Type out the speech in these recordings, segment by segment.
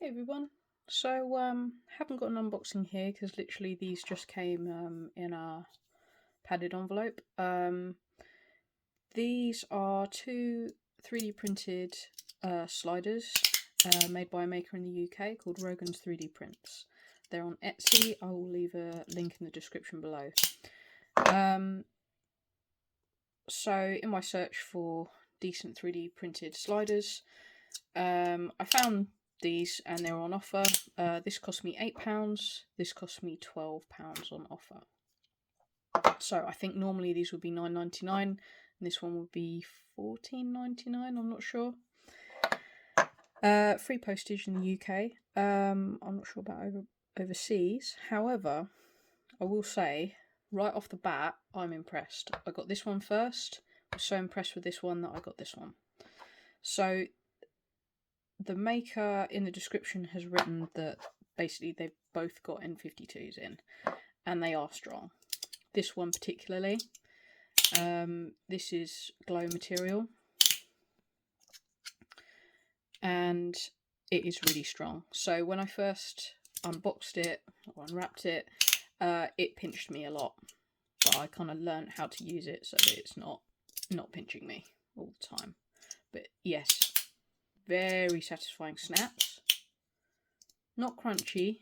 Hey everyone, so haven't got an unboxing here because literally these just came in a padded envelope. These are two 3D printed sliders made by a maker in the UK called Rogans3DPrints. They're on Etsy. I will leave a link in the description below. So in my search for decent 3D printed sliders, I found these and they were on offer. This cost me £8, this cost me £12 on offer. So I think normally these would be $9.99 and this one would be $14.99, I'm not sure. Free postage in the UK. I'm not sure about overseas. However, I will say right off the bat I'm impressed. I got this one first. I was so impressed with this one that I got this one. So the maker in the description has written that basically they've both got N52s in and they are strong. This one particularly, this is glow material and it is really strong. So when I first unboxed it or unwrapped it, it pinched me a lot, but I kind of learned how to use it so that it's not pinching me all the time. But yes, very satisfying snaps, not crunchy,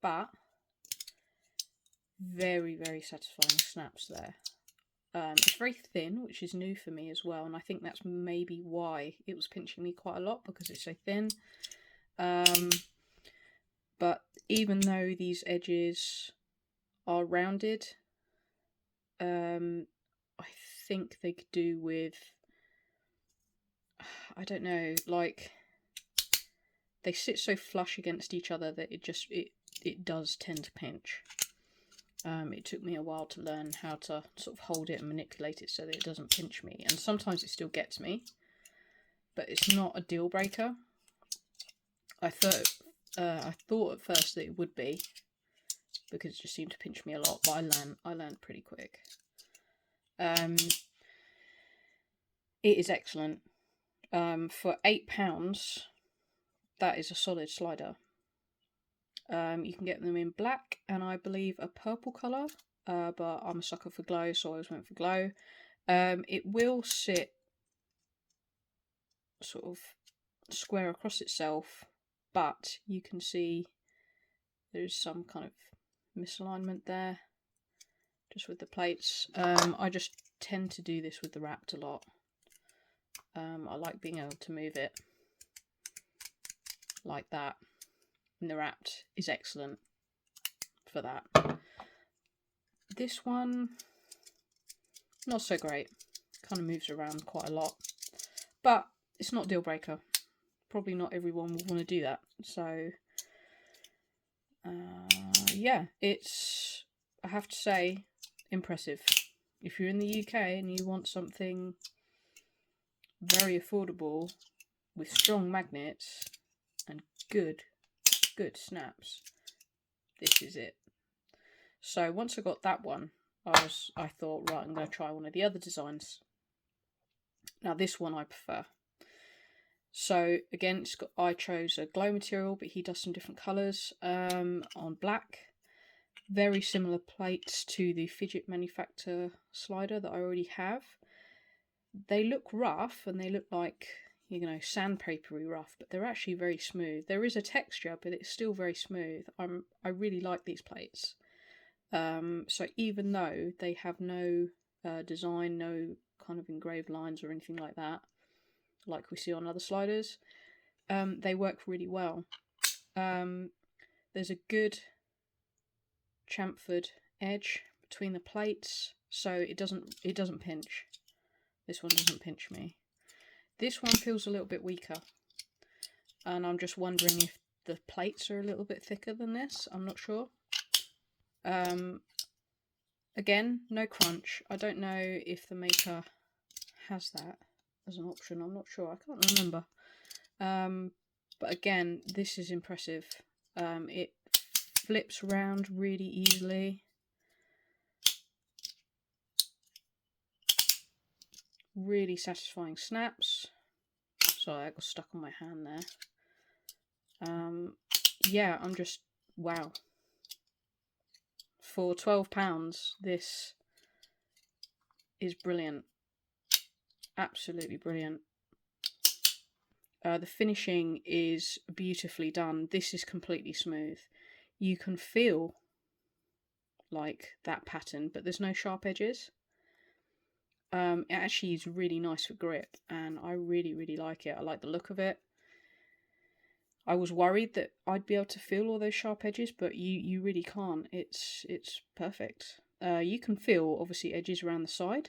but very satisfying snaps there. It's very thin, which is new for me as well, and I think that's maybe why it was pinching me quite a lot, because it's so thin. But even though these edges are rounded, I think they could do with, I don't know, like they sit so flush against each other that it does tend to pinch. It took me a while to learn how to sort of hold it and manipulate it so that it doesn't pinch me, and sometimes it still gets me, but it's not a deal breaker. I thought at first that it would be, because it just seemed to pinch me a lot, but I learned pretty quick. It is excellent. For £8, that is a solid slider. You can get them in black and I believe a purple colour, but I'm a sucker for glow, so I always went for glow. It will sit sort of square across itself, but you can see there's some kind of misalignment there, just with the plates. I just tend to do this with the Wrapped a lot. I like being able to move it like that, and the Wrapped is excellent for that. This one, not so great, kind of moves around quite a lot, but it's not a deal breaker. Probably not everyone will want to do that, so yeah, it's, I have to say, impressive. If you're in the UK and you want something very affordable with strong magnets and good snaps, this is it. So once I got that one, I thought, right, I'm going to try one of the other designs. Now this one I prefer. So again, I chose a glow material, but he does some different colours on black. Very similar plates to the Fidget Manufacturer slider that I already have. They look rough and they look like, you know, sandpapery rough, but they're actually very smooth. There is a texture, but it's still very smooth. I really like these plates. So even though they have no design, no kind of engraved lines or anything like that, like we see on other sliders, they work really well. There's a good chamfered edge between the plates, so it doesn't pinch. This one doesn't pinch me. This one feels a little bit weaker, and I'm just wondering if the plates are a little bit thicker than this. I'm not sure. Again, no crunch. I don't know if the maker has that as an option. I'm not sure. I can't remember. But again, this is impressive. It flips around really easily. Really satisfying snaps. Sorry, I got stuck on my hand there. Yeah, I'm just, wow. For £12, this is brilliant. Absolutely brilliant. The finishing is beautifully done. This is completely smooth. You can feel like that pattern, but there's no sharp edges. It actually is really nice for grip, and I really like it. I like the look of it. I was worried that I'd be able to feel all those sharp edges, but you really can't. It's perfect. You can feel, obviously, edges around the side,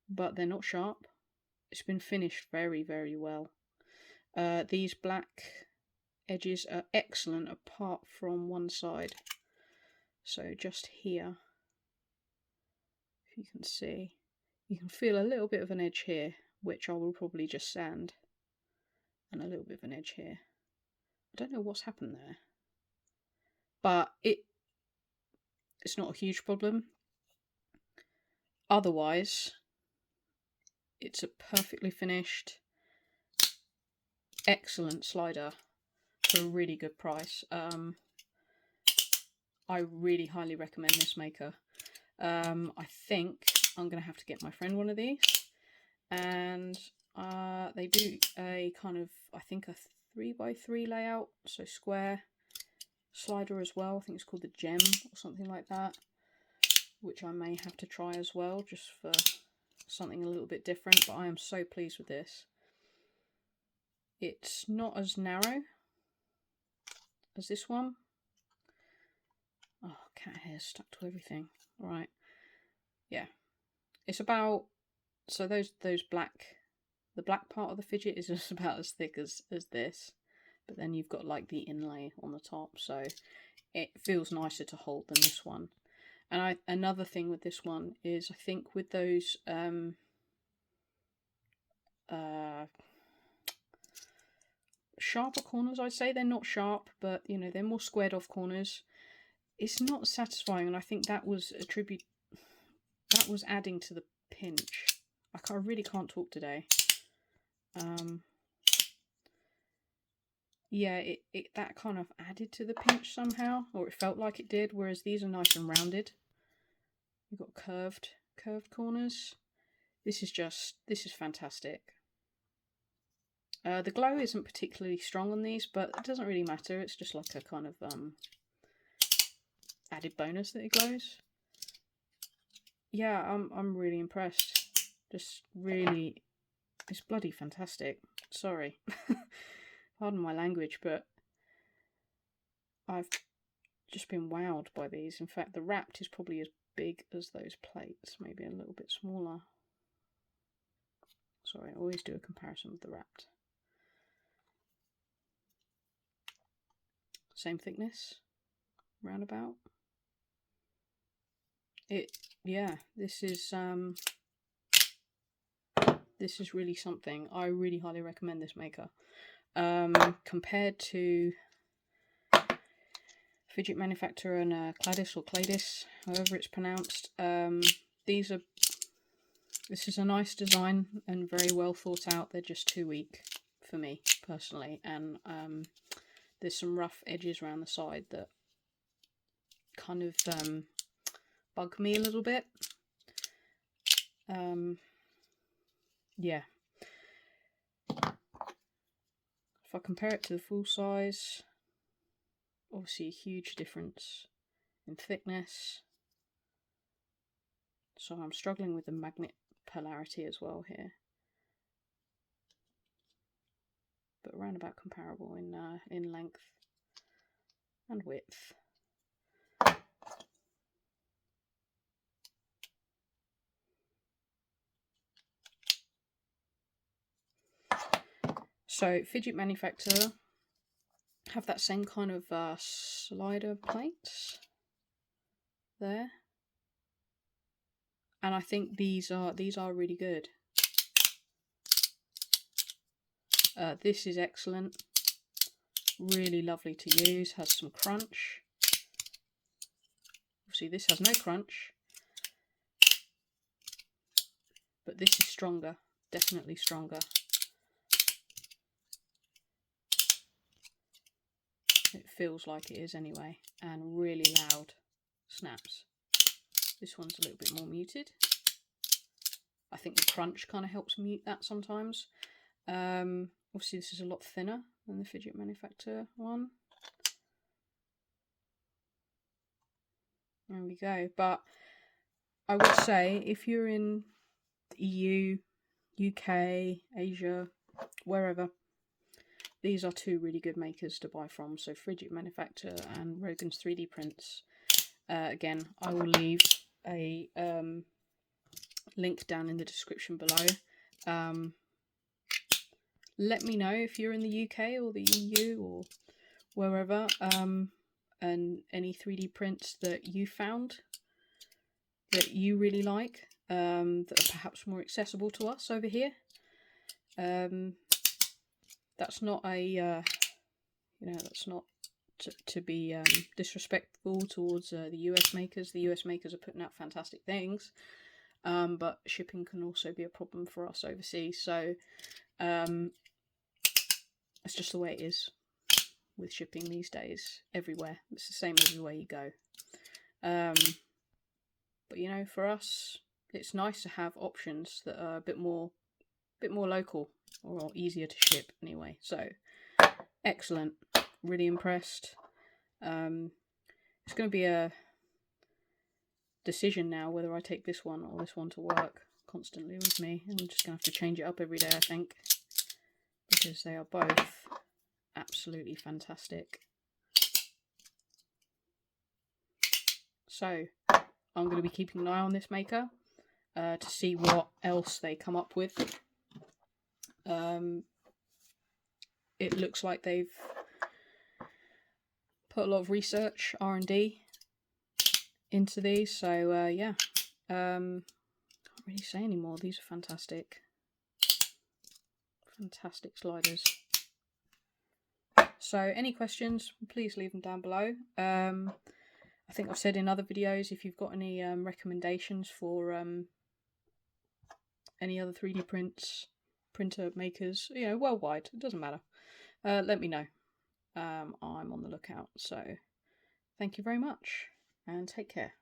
but they're not sharp. It's been finished very well. These black edges are excellent apart from one side. So just here, if you can see, you can feel a little bit of an edge here, which I will probably just sand, and a little bit of an edge here. I don't know what's happened there, but it's not a huge problem. Otherwise, it's a perfectly finished, excellent slider for a really good price. I really highly recommend this maker. I think I'm going to have to get my friend one of these, and they do a kind of, I think, a 3x3 layout, so square slider as well. I think it's called the Gem or something like that, which I may have to try as well, just for something a little bit different. But I am so pleased with this. It's not as narrow as this one. Oh, cat hair stuck to everything. Right, yeah, it's about, so those black, the black part of the fidget is just about as thick as this, but then you've got like the inlay on the top, so it feels nicer to hold than this one. And another thing with this one is, I think with those sharper corners, I'd say they're not sharp, but you know, they're more squared off corners. It's not satisfying, and I think that was adding to the pinch. I really can't talk today. Yeah, it that kind of added to the pinch somehow, or it felt like it did, whereas these are nice and rounded. You've got curved corners. This is fantastic. The glow isn't particularly strong on these, but it doesn't really matter. It's just like a kind of added bonus that it glows. Yeah, I'm really impressed. Just really, it's bloody fantastic. Sorry, pardon my language, but I've just been wowed by these. In fact, the wrapped is probably as big as those plates, maybe a little bit smaller. Sorry, I always do a comparison with the wrapped. Same thickness, roundabout. Yeah, this is really something. I really highly recommend this maker. Compared to Fidget Manufacturer and Cladis or Cladis, however it's pronounced, this is a nice design and very well thought out. They're just too weak for me personally, and there's some rough edges around the side that kind of bug me a little bit. Yeah. If I compare it to the full size, obviously a huge difference in thickness. So I'm struggling with the magnet polarity as well here. But around about comparable in length and width. So Fidget Manufacturer have that same kind of slider plates there, and I think these are really good. This is excellent, really lovely to use, has some crunch. Obviously this has no crunch, but this is stronger, definitely stronger. feels like it is anyway, and really loud snaps. This one's a little bit more muted. I think the crunch kind of helps mute that sometimes. Obviously this is a lot thinner than the Fidget Manufacturer one. There we go. But I would say if you're in the EU, UK, Asia, wherever, these are two really good makers to buy from. So Fidget Manufacturer and Rogans3DPrints. Again, I will leave a link down in the description below. Let me know if you're in the UK or the EU or wherever, and any 3D prints that you found that you really like, that are perhaps more accessible to us over here. That's not a, that's not to be disrespectful towards the US makers. The US makers are putting out fantastic things, but shipping can also be a problem for us overseas. So it's just the way it is with shipping these days everywhere. It's the same everywhere you go. But you know, for us, it's nice to have options that are a bit more local or easier to ship anyway. So excellent, really impressed. It's going to be a decision now whether I take this one or this one to work constantly with me. I'm just going to have to change it up every day, I think, because they are both absolutely fantastic. So I'm going to be keeping an eye on this maker to see what else they come up with. It looks like they've put a lot of research, R&D into these, so yeah. Can't really say anymore. These are fantastic. Fantastic sliders. So any questions, please leave them down below. I think I've said in other videos, if you've got any recommendations for any other 3D printer makers, you know, worldwide, it doesn't matter, let me know. I'm on the lookout. So thank you very much and take care.